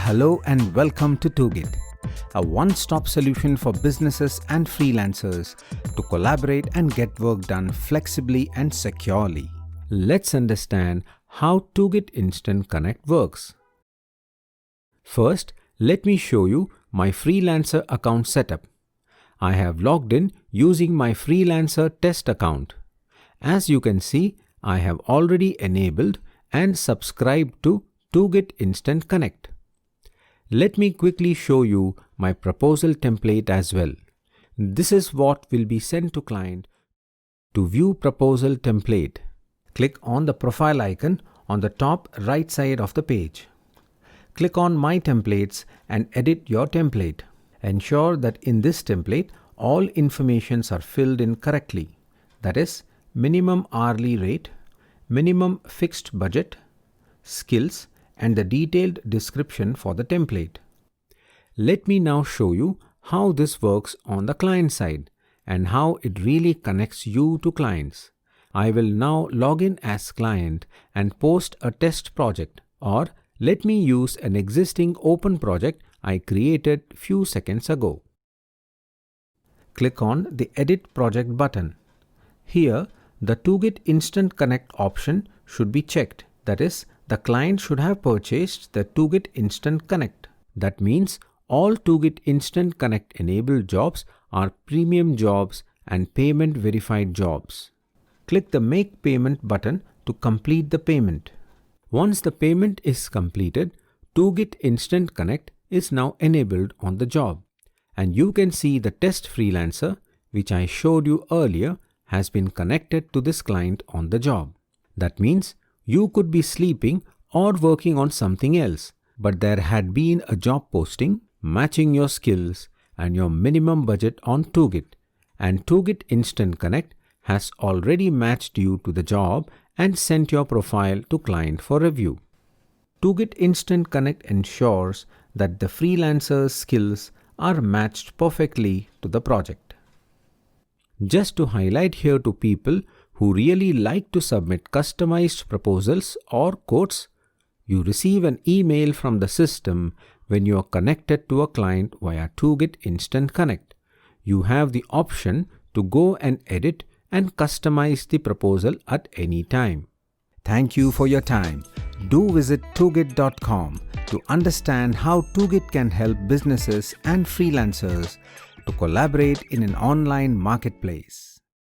Hello and welcome to Toogit, a one-stop solution for businesses and freelancers to collaborate and get work done flexibly and securely. Let's understand how Toogit Instant Connect works. First, let me show you my Freelancer account setup. I have logged in using my Freelancer test account. As you can see, I have already enabled and subscribed to Toogit Instant Connect. Let me quickly show you my proposal template as well. This is what will be sent to client. To view proposal template, click on the profile icon on the top right side of the page. Click on My Templates and edit your template. Ensure that in this template, all informations are filled in correctly. That is, minimum hourly rate, minimum fixed budget, skills, and the detailed description for the template. Let me now show you how this works on the client side and how it really connects you to clients. I will now log in as client and post a test project, or let me use an existing open project I created few seconds ago. Click on the Edit Project button. Here, the Toogit Instant Connect option should be checked. That is, the client should have purchased the Toogit Instant Connect. That means all Toogit Instant Connect enabled jobs are premium jobs and payment verified jobs. Click the Make Payment button to complete the payment. Once the payment is completed, Toogit Instant Connect is now enabled on the job. And you can see the test freelancer, which I showed you earlier, has been connected to this client on the job. That means you could be sleeping or working on something else, but there had been a job posting matching your skills and your minimum budget on Toogit, and Toogit Instant Connect has already matched you to the job and sent your profile to client for review. Toogit Instant Connect ensures that the freelancer's skills are matched perfectly to the project. Just to highlight here to people who really like to submit customized proposals or quotes, you receive an email from the system when you are connected to a client via Toogit Instant Connect. You have the option to go and edit and customize the proposal at any time. Thank you for your time. Do visit toogit.com to understand how Toogit can help businesses and freelancers to collaborate in an online marketplace.